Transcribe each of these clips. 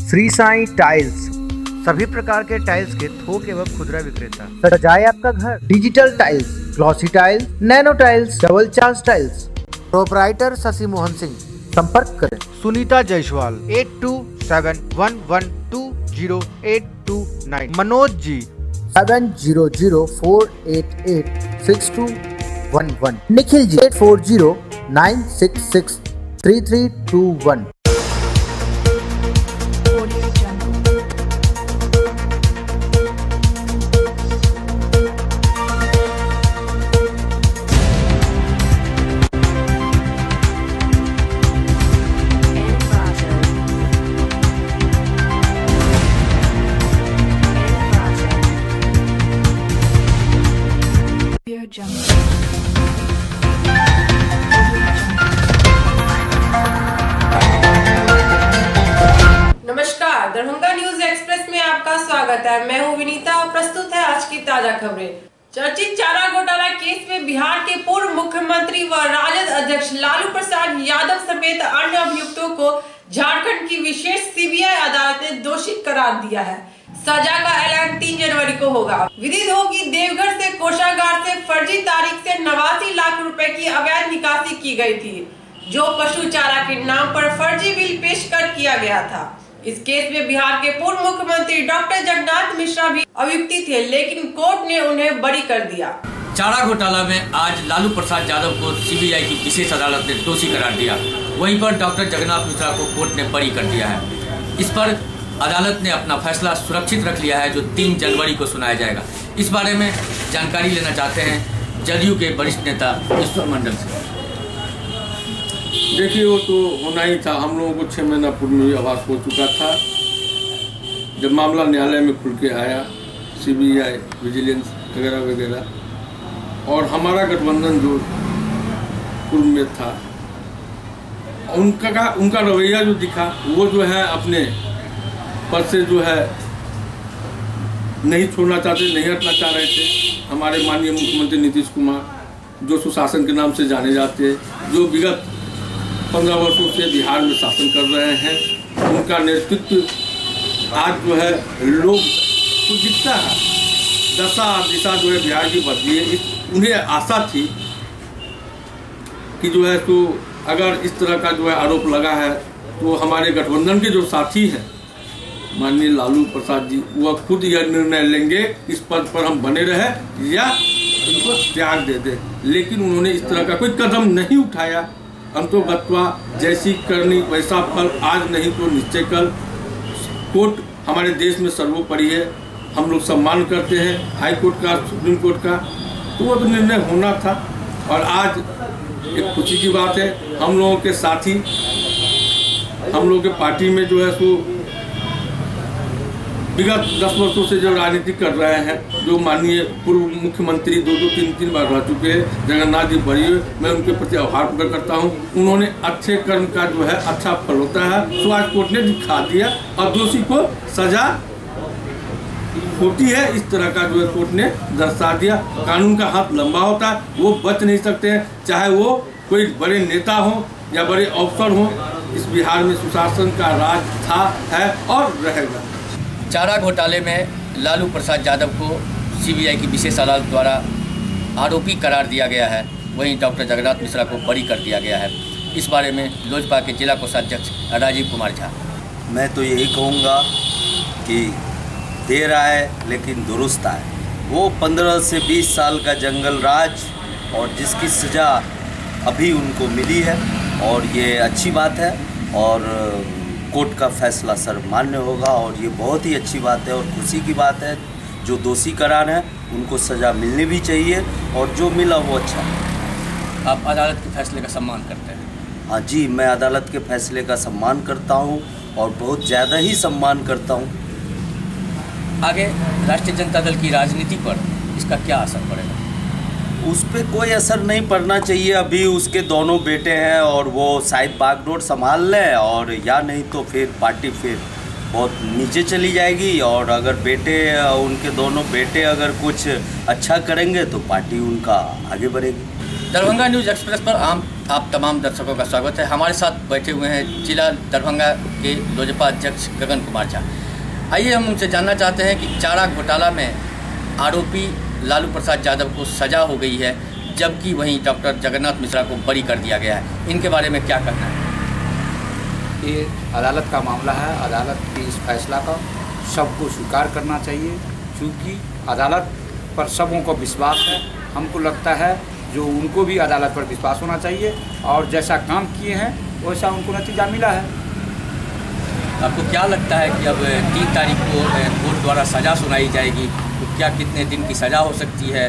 Shri Sai tiles, सभी प्रकार के टाइल्स के थोक एवं खुदरा विक्रेता। सजाए आपका घर digital tiles, glossy tiles, nano tiles, double charge tiles. Proprietor Shashi Mohan Singh. संपर्क करें सुनीता जायसवाल 8271120829। मनोज जी 7004886211। निखिल जी 8409663321। नमस्कार, दरभंगा न्यूज एक्सप्रेस में आपका स्वागत है। मैं हूं विनीता और प्रस्तुत है आज की ताजा खबरें। चर्चित चारा घोटाला केस में बिहार के पूर्व मुख्यमंत्री व राजद अध्यक्ष लालू प्रसाद यादव समेत अन्य अभियुक्तों को झारखंड की विशेष सीबीआई अदालत ने दोषी करार दिया है। सजा का ऐलान 3 जनवरी को होगा। विदित हो कि देवघर से कोषागार से फर्जी तारीख से 89 लाख रुपए की अवैध निकासी की गई थी, जो पशु चारा के नाम पर फर्जी बिल पेश कर किया गया था। इस केस में बिहार के पूर्व मुख्यमंत्री डॉक्टर जगन्नाथ मिश्रा भी अभियुक्ति थे, लेकिन कोर्ट ने उन्हें बरी कर दिया। चारा घोटाला में आज लालू प्रसाद यादव को सीबीआई की विशेष अदालत ने दोषी करार दिया। वहीं पर डॉक्टर जगन्नाथ मिश्रा को कोर्ट ने बरी कर दिया है। इस पर अदालत ने अपना फैसला सुरक्षित रख लिया है, जो 3 जनवरी को सुनाया जाएगा। इस बारे में जानकारी लेना चाहते हैं जदयू के वरिष्ठ नेता ईश्वर मंडल से। देखिए, वो तो होना ही था। हम लोगों को 6 महीना पूर्व में आभास हो चुका था। जब मामला न्यायालय में खुल के आया, सीबीआई, विजिलेंस वगैरह वगैरह, और हमारा गठबंधन जो पूर्व में था, उनका रवैया जो दिखा, वो जो है अपने पद से जो है नहीं छोड़ना चाहते, नहीं हटना चाह रहे थे। हमारे माननीय मुख्यमंत्री नीतीश कुमार, जो सुशासन के नाम से जाने जाते हैं, जो विगत 15 वर्षों से बिहार में शासन कर रहे हैं, उनका नेतृत्व आज जो है लोग को दिखता है। दिशा जो है बिहार की बदली है। उन्हें आशा थी कि जो है तो अगर इस तरह का जो है आरोप लगा है, तो हमारे गठबंधन के जो साथी हैं माननीय लालू प्रसाद जी, वह खुद यह निर्णय लेंगे इस पद पर हम बने रहे या इनको त्याग दे दे। लेकिन उन्होंने इस तरह का कोई कदम नहीं उठाया। अंतो गत्वा जैसी करनी वैसा फल, आज नहीं तो निश्चय कल। कोर्ट हमारे देश में सर्वोपरि है, हम लोग सम्मान करते हैं हाई कोर्ट का, सुप्रीम कोर्ट का। तो वो तो निर्णय होना था। और आज एक खुशी की बात है, हम लोगों के साथी, हम लोगों के पार्टी में जो है सो विगत 10 वर्षों से जो राजनीति कर रहे हैं, जो माननीय पूर्व मुख्यमंत्री 2-2, 3-3 बार रह चुके हैं, जगन्नाथ जी बड़ी, मैं उनके प्रति आभार प्रकट करता हूं। उन्होंने अच्छे कर्म का जो है अच्छा फल होता है, सो आज कोर्ट ने दिखा दिया और दोषी को सजा होती है, इस तरह का जो है कोर्ट ने दर्शा दिया। कानून का हाथ लंबा होता है, वो बच नहीं सकते हैं, चाहे वो कोई बड़े नेता हो या बड़े अफसर हो। इस बिहार में सुशासन का राज था, है और रहेगा। चारा घोटाले में लालू प्रसाद यादव को सीबीआई की विशेष अदालत द्वारा आरोपी करार दिया गया है। वहीं डॉक्टर जगन्नाथ मिश्रा को बरी कर दिया गया है। इस बारे में लोजपा के जिला कोषाध्यक्ष राजीव कुमार झा। मैं तो यही कहूँगा कि देर आए लेकिन दुरुस्त आए। वो 15 से 20 साल का जंगल राज और जिसकी सज़ा अभी उनको मिली है, और ये अच्छी बात है। और कोर्ट का फैसला सर्वमान्य होगा, और ये बहुत ही अच्छी बात है और खुशी की बात है। जो दोषी करार हैं उनको सज़ा मिलनी भी चाहिए, और जो मिला वो अच्छा है। आप अदालत के फैसले का सम्मान करते हैं? हाँ जी, मैं अदालत के फैसले का सम्मान करता हूँ, और बहुत ज़्यादा ही सम्मान करता हूँ। आगे राष्ट्रीय जनता दल की राजनीति पर इसका क्या असर पड़ेगा? उस पर कोई असर नहीं पड़ना चाहिए। अभी उसके दोनों बेटे हैं, और वो शायद बागडोर संभाल लें, और या नहीं तो फिर पार्टी फिर बहुत नीचे चली जाएगी। और अगर उनके दोनों बेटे अगर कुछ अच्छा करेंगे तो पार्टी उनका आगे बढ़ेगी। दरभंगा न्यूज़ एक्सप्रेस पर आप तमाम दर्शकों का स्वागत है। हमारे साथ बैठे हुए हैं जिला दरभंगा के लोजपा अध्यक्ष गगन कुमार झा। आइए हम उनसे जानना चाहते हैं कि चारा घोटाला में आरोपी लालू प्रसाद यादव को सज़ा हो गई है, जबकि वहीं डॉक्टर जगन्नाथ मिश्रा को बरी कर दिया गया है। इनके बारे में क्या कहना है? ये अदालत का मामला है। अदालत के इस फैसला का सबको स्वीकार करना चाहिए, क्योंकि अदालत पर सबों को विश्वास है। हमको लगता है जो उनको भी अदालत पर विश्वास होना चाहिए और जैसा काम किए हैं वैसा उनको नतीजा मिला है। आपको क्या लगता है कि अब 3 तारीख को कोर्ट द्वारा सज़ा सुनाई जाएगी, तो क्या कितने दिन की सज़ा हो सकती है?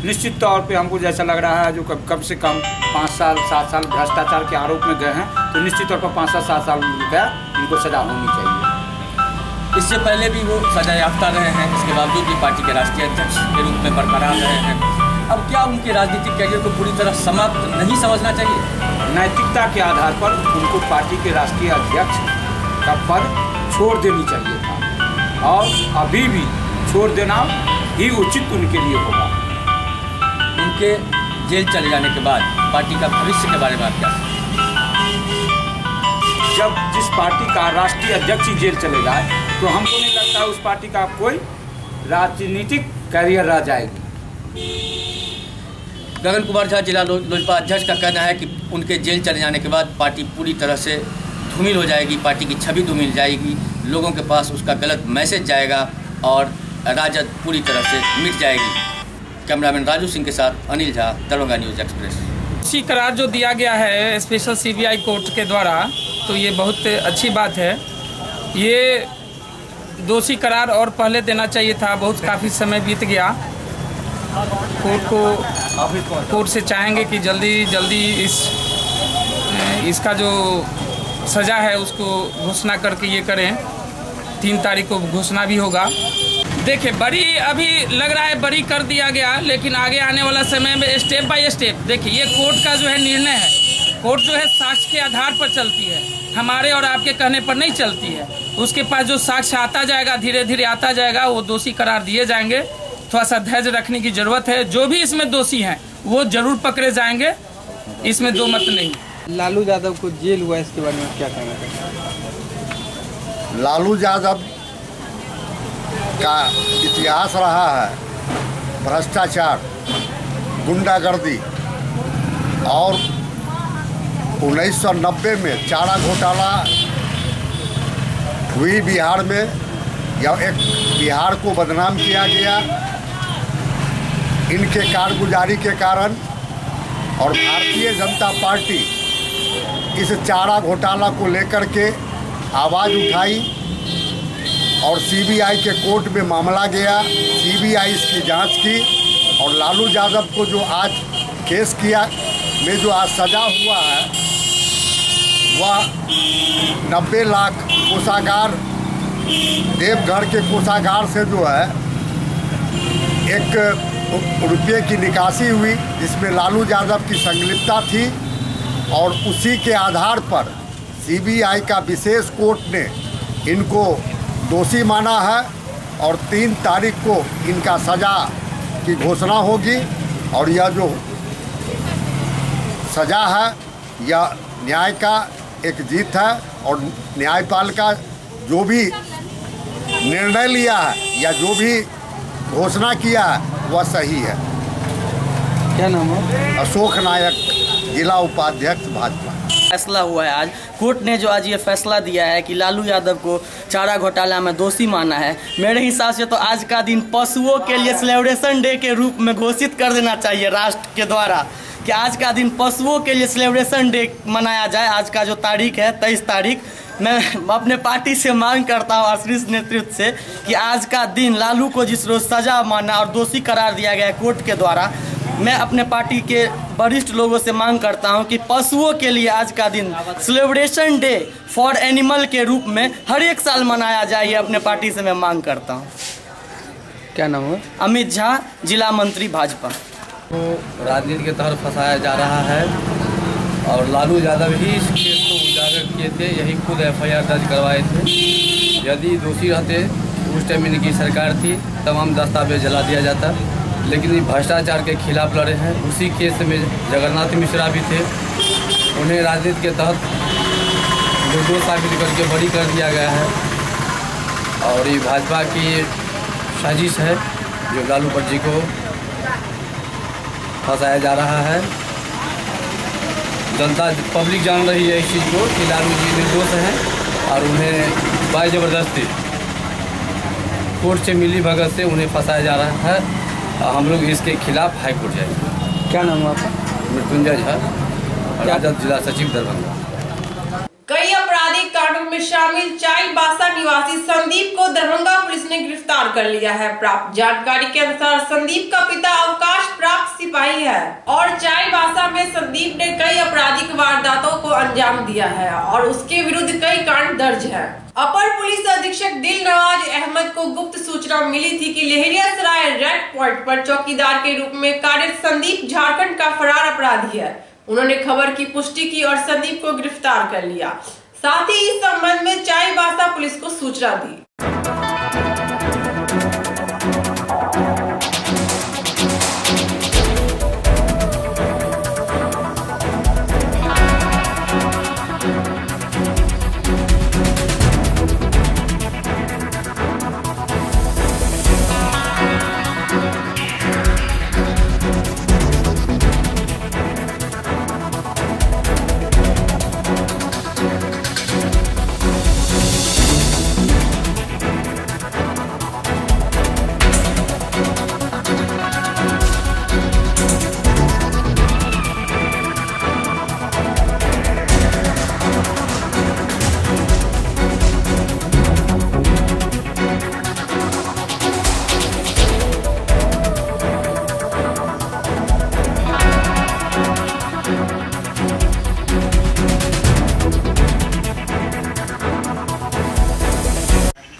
निश्चित तौर पे हमको जैसा लग रहा है जो कम से कम 5 साल 7 साल भ्रष्टाचार के आरोप में गए हैं, तो निश्चित तौर पर 5 से 7 साल का इनको सज़ा होनी चाहिए। इससे पहले भी वो सजा याफ्ता रहे हैं, इसके बावजूद भी पार्टी के राष्ट्रीय अध्यक्ष के रूप में बरकरार रहे हैं। अब क्या उनके राजनीतिक कैरियर को पूरी तरह समाप्त नहीं समझना चाहिए? नैतिकता के आधार पर उनको पार्टी के राष्ट्रीय अध्यक्ष का पद छोड़ देनी चाहिए था, और अभी भी छोड़ देना ही उचित उनके लिए होगा। उनके जेल चले जाने के बाद पार्टी का भविष्य के बारे में आप क्या? जब जिस पार्टी का राष्ट्रीय अध्यक्ष ही जेल चले जाए तो हमको नहीं लगता उस पार्टी का कोई राजनीतिक कैरियर रह जाएगी। गगन कुमार झा जिला लोजपा अध्यक्ष का कहना है कि उनके जेल चले जाने के बाद पार्टी पूरी तरह से धूमिल हो जाएगी, पार्टी की छवि धूमिल जाएगी, लोगों के पास उसका गलत मैसेज जाएगा और राजद पूरी तरह से मिट जाएगी। कैमरामैन राजू सिंह के साथ अनिल झा, दरभंगा न्यूज़ एक्सप्रेस। दोषी करार जो दिया गया है स्पेशल सीबीआई कोर्ट के द्वारा, तो ये बहुत अच्छी बात है। ये दोषी करार और पहले देना चाहिए था, बहुत काफ़ी समय बीत गया। कोर्ट से चाहेंगे कि जल्दी इसका जो सज़ा है उसको घोषणा करके ये करें। 3 तारीख को घोषणा भी होगा। देखिए, बरी अभी लग रहा है बरी कर दिया गया, लेकिन आगे आने वाला समय में स्टेप बाय स्टेप देखिए, ये कोर्ट का जो है निर्णय है। कोर्ट जो है साक्ष्य के आधार पर चलती है, हमारे और आपके कहने पर नहीं चलती है। उसके पास जो साक्ष्य आता जाएगा, धीरे धीरे आता जाएगा, वो दोषी करार दिए जाएंगे। थोड़ा सा धैर्य रखने की जरूरत है। जो भी इसमें दोषी हैं वो जरूर पकड़े जाएंगे, इसमें दो मत नहीं। लालू यादव को जेल हुआ, इसके बारे में क्या कहना है? लालू यादव का इतिहास रहा है भ्रष्टाचार, गुंडागर्दी, और 1990 में चारा घोटाला हुई बिहार में, या एक बिहार को बदनाम किया गया इनके कारगुजारी के कारण। और भारतीय जनता पार्टी इस चारा घोटाला को लेकर के आवाज़ उठाई और सीबीआई के कोर्ट में मामला गया। सीबीआई इसकी जांच की और लालू यादव को जो आज केस किया में जो आज सज़ा हुआ है, वह 90 लाख कोषागार, देवघर के कोषागार से जो है 1 रुपये की निकासी हुई, जिसमें लालू यादव की संलिप्तता थी। और उसी के आधार पर सीबीआई का विशेष कोर्ट ने इनको दोषी माना है और 3 तारीख को इनका सज़ा की घोषणा होगी। और यह जो सज़ा है यह न्याय का एक जीत है, और न्यायपालिका जो भी निर्णय लिया है या जो भी घोषणा किया है वह सही है। क्या नाम है? अशोक नायक, जिला उपाध्यक्ष भाजपा। फैसला हुआ है आज कोर्ट ने, जो आज ये फैसला दिया है कि लालू यादव को चारा घोटाला में दोषी माना है। मेरे हिसाब से तो आज का दिन पशुओं के लिए सेलिब्रेशन डे के रूप में घोषित कर देना चाहिए राष्ट्र के द्वारा, कि आज का दिन पशुओं के लिए सेलिब्रेशन डे मनाया जाए। आज का जो तारीख है 23 तारीख, मैं अपने पार्टी से मांग करता हूँ और शीर्ष नेतृत्व से कि आज का दिन लालू को जिस रोज सजा माना और दोषी करार दिया गया कोर्ट के द्वारा, मैं अपने पार्टी के वरिष्ठ लोगों से मांग करता हूं कि पशुओं के लिए आज का दिन सेलिब्रेशन डे फॉर एनिमल के रूप में हर एक साल मनाया जाए। ये अपने पार्टी से मैं मांग करता हूं। क्या नाम है? अमित झा, जिला मंत्री भाजपा। तो राजनीति के तहत फंसाया जा रहा है और लालू यादव ही इस केस को उजागर किए थे, यही खुद FIR दर्ज करवाए थे। यदि दोषी रहते उस टाइम इनकी सरकार थी, तमाम दस्तावेज जला दिया जाता, लेकिन ये भ्रष्टाचार के खिलाफ लड़े हैं। उसी केस में जगन्नाथ मिश्रा भी थे, उन्हें राजनीति के तहत निर्दोष साबित करके बरी कर दिया गया है। और ये भाजपा की साजिश है जो लालू प्रसाद जी को फंसाया जा रहा है। जनता पब्लिक जान रही है इस चीज़ को कि लालू जी निर्दोष हैं और उन्हें बाय ज़बरदस्ती कोर्ट से मिली भगत से उन्हें फंसाया जा रहा है। हम लोग इसके खिलाफ हाई कोर्ट जाएंगे। क्या नाम है आपका? मृत्युंजय झा, राजद जिला सचिव दरभंगा। कई आपराधिक कांडों में शामिल चाईबासा निवासी संदीप को दरभंगा पुलिस ने गिरफ्तार कर लिया है। प्राप्त जानकारी के अनुसार संदीप का पिता अवकाश प्राप्त सिपाही है और चाईबासा में संदीप ने कई आपराधिक वारदातों को अंजाम दिया है और उसके विरुद्ध कई कांड दर्ज है। अपर पुलिस अधीक्षक दिलनवाज अहमद को गुप्त सूचना मिली थी कि लहेरियासराय रेड पॉइंट पर चौकीदार के रूप में कार्यरत संदीप झारखंड का फरार अपराधी है। उन्होंने खबर की पुष्टि की और संदीप को गिरफ्तार कर लिया। साथ ही इस संबंध में चाईबासा पुलिस को सूचना दी।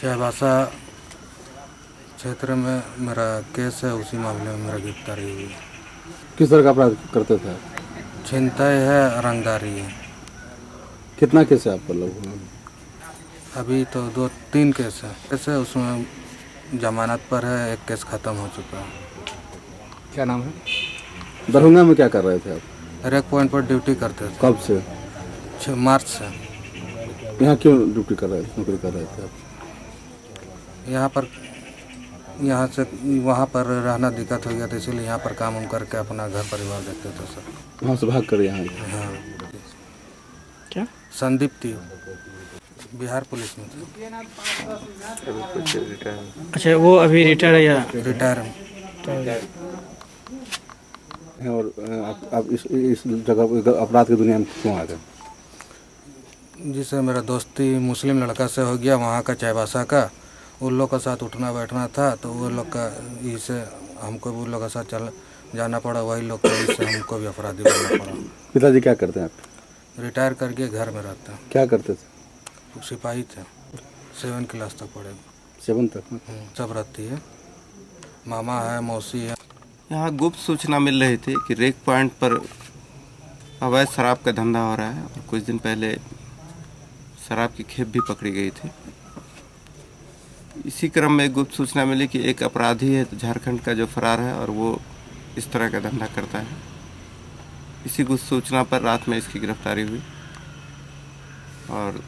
चाईबासा क्षेत्र में मेरा केस है, उसी मामले में मेरा गिरफ्तारी हुई। किस तरह का अपराध करते थे? छिनताई है, रंगदारी है। कितना केस है आप पर लोग? अभी तो 2-3 केस है। केस है उसमें जमानत पर है, एक केस खत्म हो चुका है। क्या नाम है? दरभंगा में क्या कर रहे थे आप? रेड पॉइंट पर ड्यूटी करते थे। कब से? 6 मार्च से। यहाँ क्यों ड्यूटी कर रहे थे, नौकरी कर रहे थे आप? यहाँ से वहाँ पर रहना दिक्कत हो गया था, इसीलिए यहाँ पर काम करके अपना घर परिवार देखते थे सर। वहाँ से भाग कर यहाँ? हाँ। क्या? संदीप थी, बिहार पुलिस में थे। अच्छा, वो अभी रिटायर है या? रिटायर। और आप इस जगह अपराध की दुनिया में क्यों आ गए? जिससे मेरा दोस्ती मुस्लिम लड़का से हो गया, वहाँ का चाईबासा का। उन लोग के साथ उठना बैठना था, तो वो लोग का इसे हमको भी उन लोग के साथ जाना पड़ा। वही लोग का इससे हमको भी अपराधी बनना पड़ा। पिताजी क्या करते हैं आप? रिटायर करके घर में रहते हैं। क्या करते थे? सिपाही थे, 7 क्लास तक पढ़े। 7 तक? सब रहती है, मामा है, मौसी है। यहाँ गुप्त सूचना मिल रही थी कि रेक पॉइंट पर अवैध शराब का धंधा हो रहा है और कुछ दिन पहले शराब की खेप भी पकड़ी गई थी। इसी क्रम में गुप्त सूचना मिली कि एक अपराधी है झारखंड का जो फरार है और वो इस तरह का धंधा करता है। इसी गुप्त सूचना पर रात में इसकी गिरफ्तारी हुई और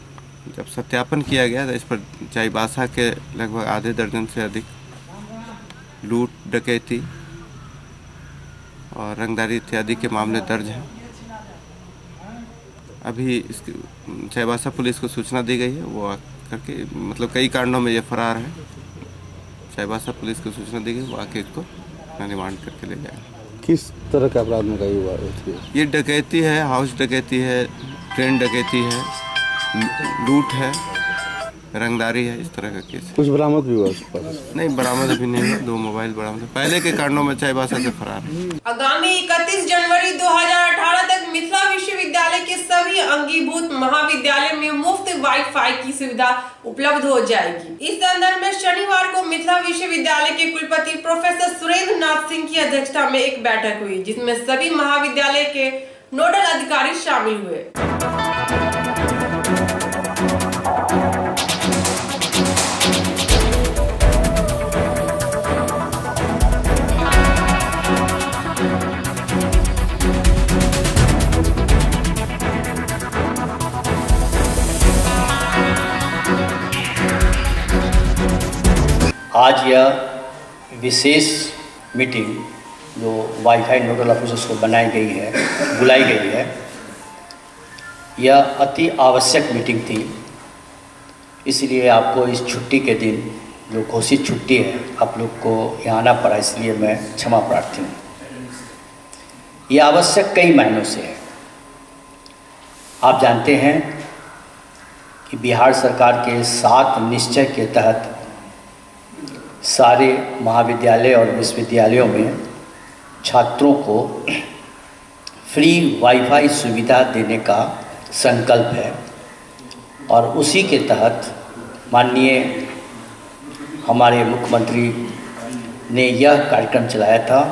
जब सत्यापन किया गया तो इस पर चाईबासा के लगभग आधे दर्जन से अधिक लूट, डकैती और रंगदारी इत्यादि के मामले दर्ज हैं। अभी इसकी चाईबासा पुलिस को सूचना दी गई है, वो करके मतलब कई कांडों में ये फरार है। चाईबासा पुलिस को सूचना दी गई, वो आके इसको रिमांड करके ले जाएंगे। किस तरह का अपराध में कई हुआ? ये डकैती है, हाउस डकैती है, ट्रेन डकैती है, लूट है, रंगदारी है, इस तरह का केस है। कुछ बरामद भी हुआ उसके पास? नहीं, बरामद अभी नहीं हुआ। 2 मोबाइल बरामद। पहले के कांडों में चाईबासा से फरार है। आगामी 31 जनवरी 2018 तक मिथिला विश्वविद्यालय के सभी अंगीभूत महाविद्यालय में मुफ्त वाईफाई की सुविधा उपलब्ध हो जाएगी। इस संदर्भ में शनिवार को मिथिला विश्वविद्यालय के कुलपति प्रोफेसर सुरेंद्र नाथ सिंह की अध्यक्षता में एक बैठक हुई, जिसमें सभी महाविद्यालय के नोडल अधिकारी शामिल हुए। आज यह विशेष मीटिंग जो वाईफाई नोडल ऑफिसर्स को बुलाई गई है, यह अति आवश्यक मीटिंग थी। इसलिए आपको इस छुट्टी के दिन, जो घोषित छुट्टी है, आप लोग को यहाँ आना पड़ा, इसलिए मैं क्षमा प्रार्थी हूँ। यह आवश्यक कई मायनों से है। आप जानते हैं कि बिहार सरकार के 7 निश्चय के तहत सारे महाविद्यालय और विश्वविद्यालयों में छात्रों को फ्री वाईफाई सुविधा देने का संकल्प है और उसी के तहत माननीय हमारे मुख्यमंत्री ने यह कार्यक्रम चलाया था।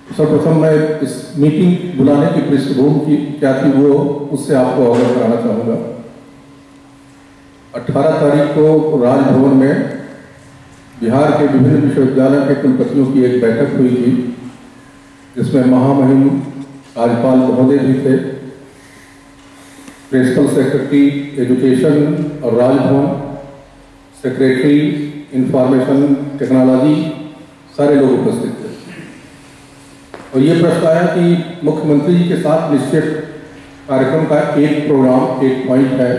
सर्वप्रथम मैं इस मीटिंग बुलाने की पृष्ठभूमि की क्या थी वो उससे आपको अवगत कराना चाहूँगा। 18 तारीख को राजभवन में बिहार के विभिन्न विश्वविद्यालयों के कुलपतियों की एक बैठक हुई थी, जिसमें महामहिम राज्यपाल महोदय भी थे, प्रिंसिपल सेक्रेटरी एजुकेशन और राजभवन, सेक्रेटरी इंफॉर्मेशन टेक्नोलॉजी, सारे लोग उपस्थित थे। और ये प्रश्न आया कि मुख्यमंत्री जी के साथ निश्चित कार्यक्रम का एक प्रोग्राम, एक पॉइंट है,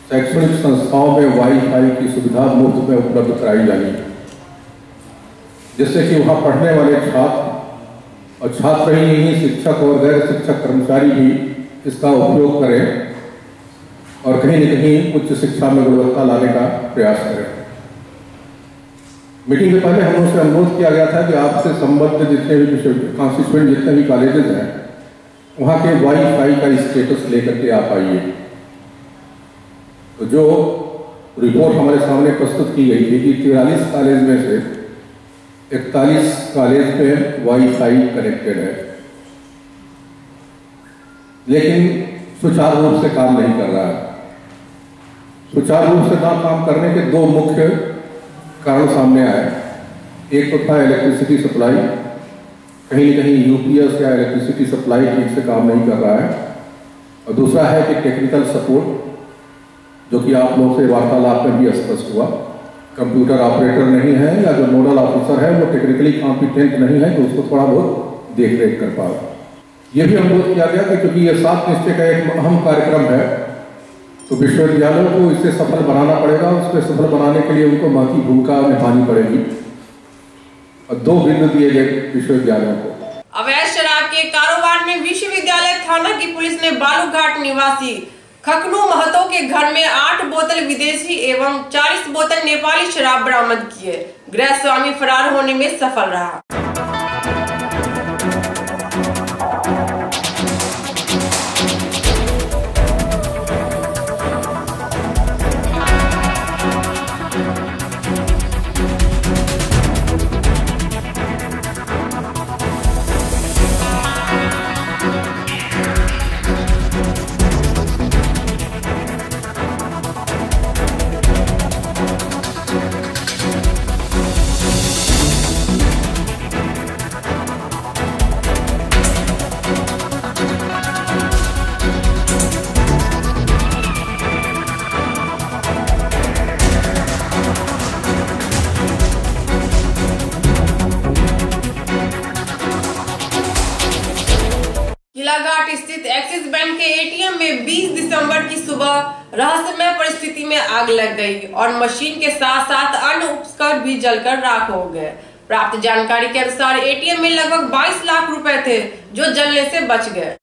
शैक्षणिक संस्थाओं में वाईफाई की सुविधा मुफ्त में उपलब्ध कराई जानी है, जिससे कि वहाँ पढ़ने वाले छात्र और छात्र ही नहीं, शिक्षक और गैर शिक्षक कर्मचारी भी इसका उपयोग करें और कहीं न कहीं उच्च शिक्षा में गुणवत्ता लाने का प्रयास करें। मीटिंग से पहले हम लोगों से अनुरोध किया गया था कि आपसे संबद्ध जितने भी कॉन्स्टिट्यूएंट जितने भी कॉलेजेस हैं, वहाँ के वाईफाई का स्टेटस लेकर के आप आइए। तो जो रिपोर्ट हमारे सामने प्रस्तुत की गई थी कि 43 कॉलेज में से 41 कॉलेज में वाईफाई कनेक्टेड है, लेकिन सुचारू रूप से काम नहीं कर रहा है। सुचारू रूप से काम करने के 2 मुख्य कारण सामने आए। एक तो था इलेक्ट्रिसिटी सप्लाई, कहीं न कहीं यूपीएस या इलेक्ट्रिसिटी सप्लाई ठीक से काम नहीं कर रहा है, और दूसरा है कि टेक्निकल सपोर्ट, जो कि आप लोगों से वार्तालाप में भी स्पष्ट हुआ, कंप्यूटर ऑपरेटर नहीं है या जो नोडल ऑफिसर है वो टेक्निकली कॉम्पिटेंट नहीं है, तो उसको थोड़ा बहुत देख रेख कर पाए। ये भी अनुरोध किया गया कि क्योंकि ये 7 निश्चय का एक अहम कार्यक्रम है, तो विश्वविद्यालयों को इसे सफल बनाना पड़ेगा। उसको सफल बनाने के लिए उनको महती भूमिका निभानी पड़ेगी, और 2 बिंदु दिए गए विश्वविद्यालयों को। अवैध शराब के कारोबार में विश्वविद्यालय थाना की पुलिस ने बालूघाट निवासी खकनू महतो के घर में 8 बोतल विदेशी एवं 40 बोतल नेपाली शराब बरामद की है। गृह स्वामी फरार होने में सफल रहा। स्थित एक्सिस बैंक के एटीएम में 20 दिसंबर की सुबह रहस्यमय परिस्थिति में आग लग गई और मशीन के साथ साथ अन्य उपकरण भी जलकर राख हो गए। प्राप्त जानकारी के अनुसार एटीएम में लगभग 22 लाख रुपए थे, जो जलने से बच गए।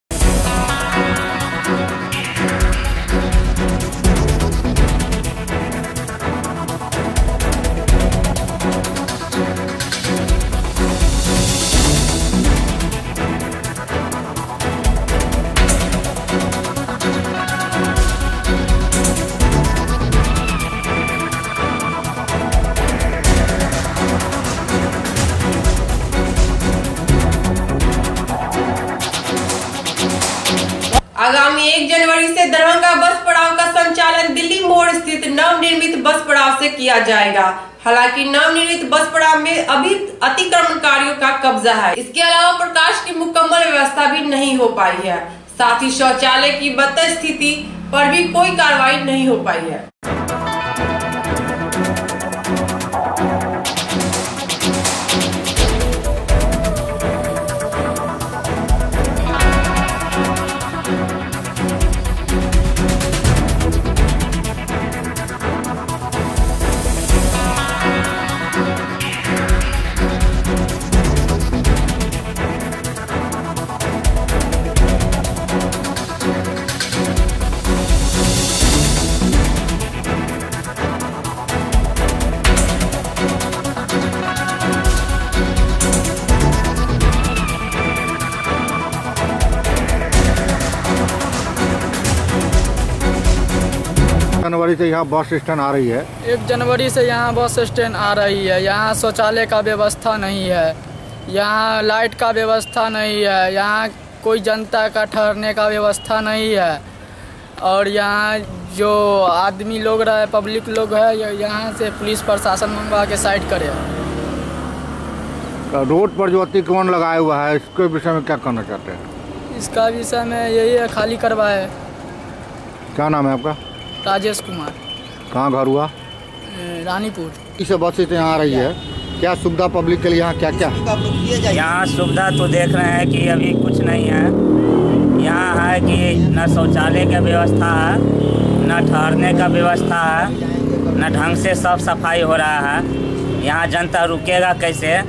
आगामी 1 जनवरी से दरभंगा बस पड़ाव का संचालन दिल्ली मोड़ स्थित नवनिर्मित बस पड़ाव से किया जाएगा। हालांकि नवनिर्मित बस पड़ाव में अभी अतिक्रमणकारियों का कब्जा है। इसके अलावा प्रकाश की मुकम्मल व्यवस्था भी नहीं हो पाई है। साथ ही शौचालय की बदतर स्थिति पर भी कोई कार्रवाई नहीं हो पाई है। जनवरी से यहाँ बस स्टैंड आ रही है। 1 जनवरी से यहाँ बस स्टैंड आ रही है। यहाँ शौचालय का व्यवस्था नहीं है, यहाँ लाइट का व्यवस्था नहीं है, यहाँ कोई जनता का ठहरने का व्यवस्था नहीं है। और यहाँ जो आदमी लोग रहे, पब्लिक लोग है, यहाँ से पुलिस प्रशासन मंगवा के साइड करे। रोड पर जो अतिक्रमण लगाया हुआ है, इसके विषय में क्या कहना चाहते हैं? इसका विषय में यही है, खाली करवाए। क्या नाम है आपका? राजेश कुमार। कहाँ घर हुआ? रानीपुर। इस बस से यहाँ आ रही है, क्या सुविधा पब्लिक के लिए यहाँ क्या क्या है? यहाँ सुविधा तो देख रहे हैं कि अभी कुछ नहीं है। यहाँ है कि न शौचालय का व्यवस्था है, न ठहरने का व्यवस्था है, न ढंग से साफ सफाई हो रहा है। यहाँ जनता रुकेगा कैसे?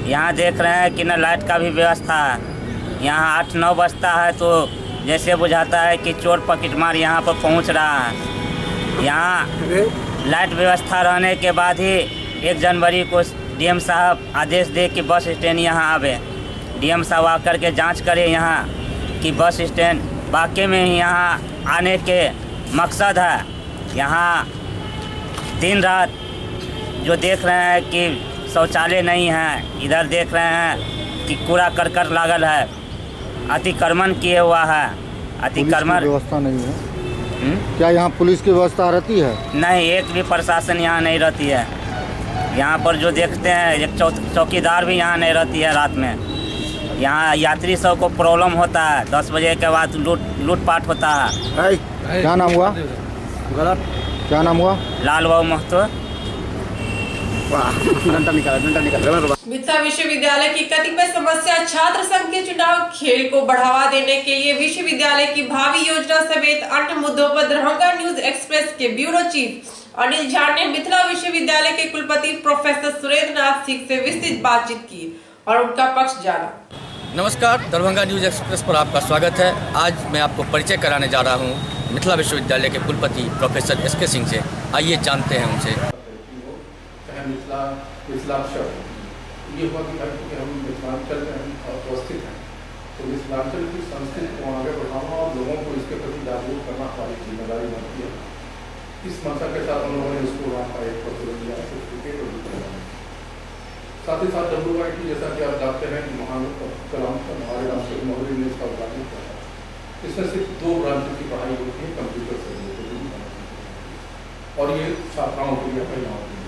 यहाँ देख रहे हैं कि न लाइट का भी व्यवस्था है। यहाँ 8-9 बजता है तो जैसे बुझाता है कि चोर पकेटमार यहाँ पर पहुँच रहा है। यहाँ लाइट व्यवस्था रहने के बाद ही 1 जनवरी को डीएम साहब आदेश दे कि बस स्टैंड यहाँ आवे। डीएम साहब आकर के जांच करें यहाँ कि बस स्टैंड वाकई में ही यहाँ आने के मकसद है। यहाँ दिन रात जो देख रहे हैं कि शौचालय नहीं है, इधर देख रहे हैं कि कूड़ा करकट लागल है, अतिक्रमण किए हुआ है। अतिक्रमण व्यवस्था नहीं है। क्या यहाँ पुलिस की व्यवस्था रहती है? नहीं, एक भी प्रशासन यहाँ नहीं रहती है। यहाँ पर जो देखते हैं एक चौकीदार भी यहाँ नहीं रहती है रात में। यहाँ यात्री सब को प्रॉब्लम होता है, 10 बजे के बाद लूटपाट होता है। क्या नाम हुआ? गलत। क्या नाम हुआ? लाल बाबू महतो। मिथिला विश्वविद्यालय की कतिपय समस्या, छात्र संघ के चुनाव, खेल को बढ़ावा देने के लिए विश्वविद्यालय की भावी योजना समेत अन्य मुद्दों पर दरभंगा न्यूज एक्सप्रेस के ब्यूरो चीफ अनिल झा ने मिथिला विश्वविद्यालय के कुलपति प्रोफेसर सुरेंद्र नाथ सिंह से विस्तृत बातचीत की और उनका पक्ष जाना। नमस्कार, दरभंगा न्यूज एक्सप्रेस पर आपका स्वागत है। आज मैं आपको परिचय कराने जा रहा हूँ मिथिला विश्वविद्यालय के कुलपति प्रोफेसर एस के सिंह से। आइए जानते हैं उनसे। मिथिलाक्षर ये हुआ कि हम मिथिलांचल में उपस्थित हैं, तो मिथिलांचल की संस्कृति को आगे बढ़ाना और लोगों को इसके प्रति जागरूक करना हमारी जिम्मेदारी बनती है। इस मंशा के साथ हम लोगों ने इस प्रोग्राम का एक प्रचलन दिया है। साथ ही साथ WIT जैसा कि आप जानते हैं कि महान कलाम हमारे राष्ट्रपति महोदय ने इसका उद्घाटन किया है। इसमें सिर्फ 2 ब्रांचों की पढ़ाई होती है, कंप्यूटर से और ये छात्राओं के लिए महिलाओं के लिए।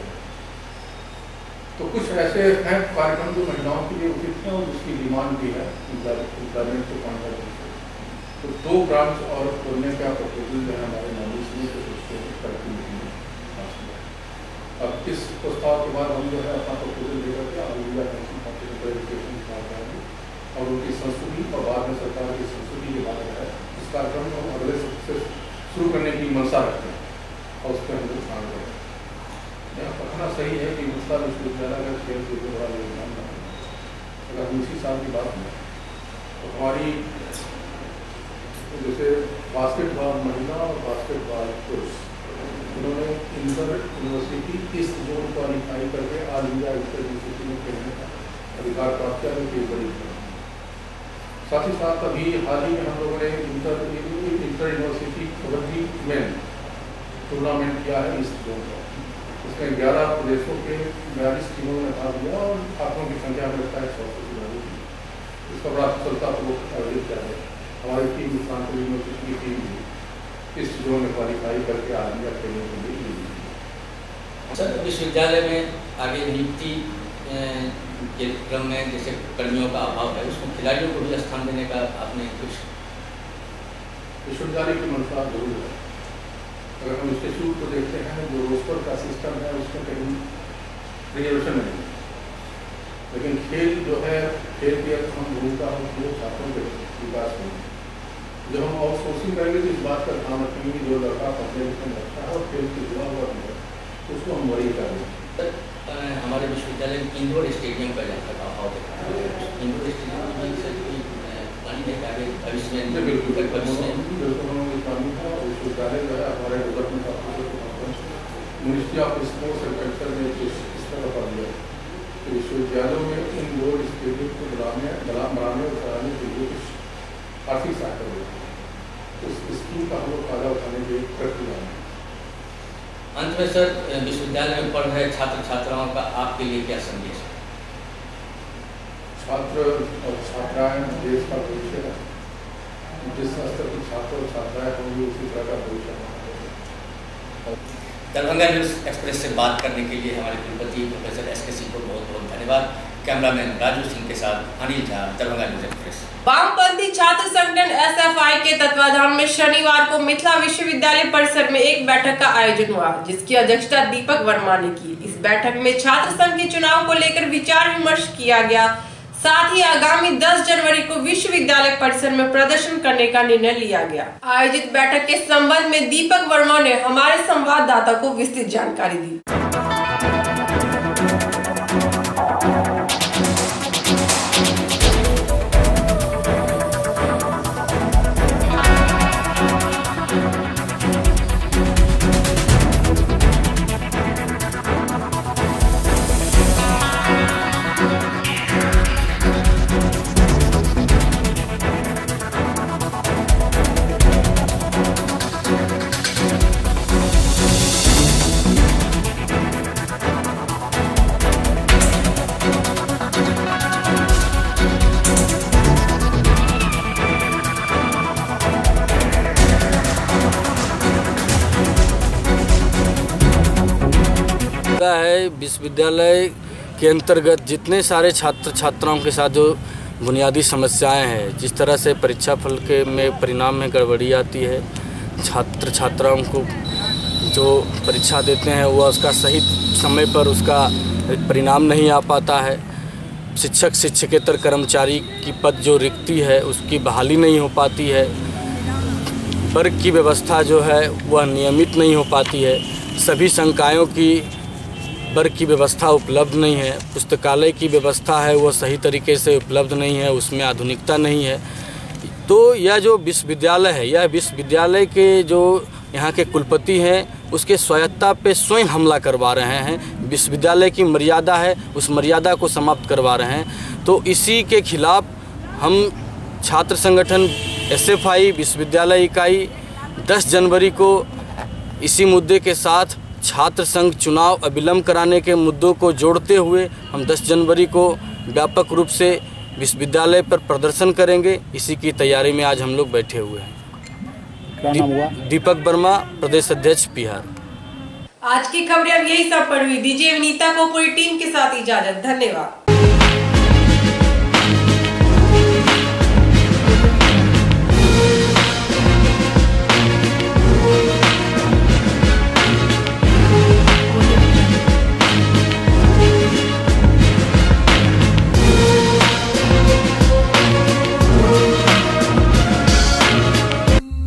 तो कुछ ऐसे हैं कार्यक्रम जो महिलाओं के लिए उचित हैं और उसकी डिमांड भी है एम्प्लॉयमेंट के पॉइंट ऑफ व्यू से। तो 2 ब्रांच और खोलने का प्रपोजल जो है हमारे नॉलेज में उसको करती है। अब इस प्रस्ताव के बाद हम जो है अपना प्रपोजल लेकर के all India council for technical education के पास जाएंगे और उनकी संस्तुति और बाद में सरकार की संस्तुति के बाद है इस कार्यक्रम को हम अगले सत्र से शुरू करने की मंशा रखते हैं और उस पर हम लोग काम करें। कहना सही है कि मिथिला विश्वविद्यालय का खेल के बड़ा योगदान है। अगर हम इसी साल की बात करें तो हमारी जैसे बास्केटबॉल महिला और बास्केटबॉल पुरुष, उन्होंने inter university east zone qualify करके ऑल इंडिया इंटर यूनिवर्सिटी में खेलने का अधिकार प्राप्त किया, जो बड़ी साथ ही साथ अभी हाल ही में हम लोगों ने इंटर यूनिवर्सिटी कबड्डी में टूर्नामेंट किया है ईस्ट जोन का। इसमें 11 प्रदेशों के 42 टीमों ने भाग लिया और छात्रों की संख्या में लगता है 100 से ज़्यादा। इसका बड़ा सफलतापूर्वक आयोजित किया है। हमारी टीम मिथिलांचल यूनिवर्सिटी की टीम भी इस जोन में क्वालिफाई करके आ इंडिया खेलने के लिए। सर, विश्वविद्यालय में आगे नियुक्ति के क्रम में जैसे कर्मियों का अभाव है, उसमें खिलाड़ियों को भी स्थान देने का आपने कुछ? विश्वविद्यालय की मंशा जरूर है। अगर हम इंस्टीट्यूट को देखते हैं, जो रोस्टर का सिस्टम है उसमें कहीं रिजर्वेशन नहीं है, लेकिन खेल जो है, खेल की अगर हम भूमिका होती है छात्रों के विकास में। जब हम आउटसोर्सिंग करेंगे तो इस बात का ध्यान रखेंगे कि जो लड़का पढ़ने लिखने में अच्छा है और खेल से जुड़ा हुआ है उसको हम वही करेंगे। हमारे विश्वविद्यालय में इंडोर स्टेडियम का जहाँ तक अभाव देखा है, इंडोर स्टेडियम बिल्कुल विश्वविद्यालय जो है हमारे development officer ministry of sports and culture ने इस तरह कर दिया कि विश्वविद्यालयों में इंडोर स्टेडियम को बनाने और कराने के लिए कुछ आर्थिक सहायता होगी। तो इस स्कीम का हम लोग फायदा उठाने की प्रक्रिया है। अंत में सर, विश्वविद्यालय में पढ़ रहे छात्र छात्राओं का आपके लिए क्या संदेश है? छात्र और छात्राएं देश का भविष्य है। जिस स्तर के छात्र और छात्राएं होंगे उसी तरह का भविष्य है। दरभंगा न्यूज़ एक्सप्रेस से बात करने के लिए हमारे कुलपति प्रोफेसर एस के सिंह को बहुत बहुत धन्यवाद। कैमरामैन राजू सिंह के साथ अनिल झा, दरभंगा न्यूज़ एक्सप्रेस। वामपंथी छात्र संगठन एसएफआई के तत्वाधान में शनिवार को मिथिला विश्वविद्यालय परिसर में एक बैठक का आयोजन हुआ, जिसकी अध्यक्षता दीपक वर्मा ने की। इस बैठक में छात्र संघ के चुनाव को लेकर विचार विमर्श किया गया। साथ ही आगामी 10 जनवरी को विश्वविद्यालय परिसर में प्रदर्शन करने का निर्णय लिया गया। आयोजित बैठक के संबंध में दीपक वर्मा ने हमारे संवाददाता को विस्तृत जानकारी दी। है विश्वविद्यालय के अंतर्गत जितने सारे छात्र छात्राओं के साथ जो बुनियादी समस्याएं हैं, जिस तरह से परीक्षा फल के में परिणाम में गड़बड़ी आती है, छात्र छात्राओं को जो परीक्षा देते हैं वह उसका सही समय पर उसका परिणाम नहीं आ पाता है, शिक्षक शिक्षकेतर कर्मचारी की पद जो रिक्ति है उसकी बहाली नहीं हो पाती है, वर्ग की व्यवस्था जो है वह नियमित नहीं हो पाती है, सभी संकायों की वर्ग की व्यवस्था उपलब्ध नहीं है, पुस्तकालय की व्यवस्था है वो सही तरीके से उपलब्ध नहीं है, उसमें आधुनिकता नहीं है। तो यह जो विश्वविद्यालय है, यह विश्वविद्यालय के जो यहाँ के कुलपति हैं उसके स्वायत्तता पे स्वयं हमला करवा रहे हैं। विश्वविद्यालय की मर्यादा है, उस मर्यादा को समाप्त करवा रहे हैं। तो इसी के खिलाफ हम छात्र संगठन एसएफआई विश्वविद्यालय इकाई 10 जनवरी को इसी मुद्दे के साथ छात्र संघ चुनाव अविलंब कराने के मुद्दों को जोड़ते हुए हम 10 जनवरी को व्यापक रूप से विश्वविद्यालय पर प्रदर्शन करेंगे। इसी की तैयारी में आज हम लोग बैठे हुए हैं। क्या नाम हुआ? दीपक वर्मा, प्रदेश अध्यक्ष बिहार। आज की खबरें अब यही सब पर हुई। दीजिए विनीता को पूरी टीम के साथ इजाजत। धन्यवाद।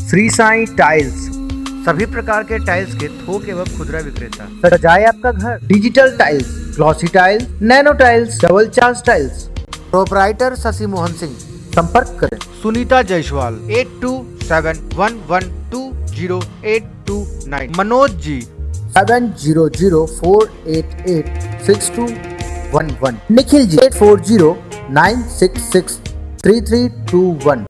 श्री साईं टाइल्स, सभी प्रकार के टाइल्स के थोक एवं खुदरा विक्रेता। सजाए आपका घर digital tiles, glossy tiles, nano tiles, double charge tiles. Proprietor Shashi Mohan Singh. संपर्क करें सुनीता जायसवाल 8271120829। मनोज जी 7004886211। निखिल जी 8409663321।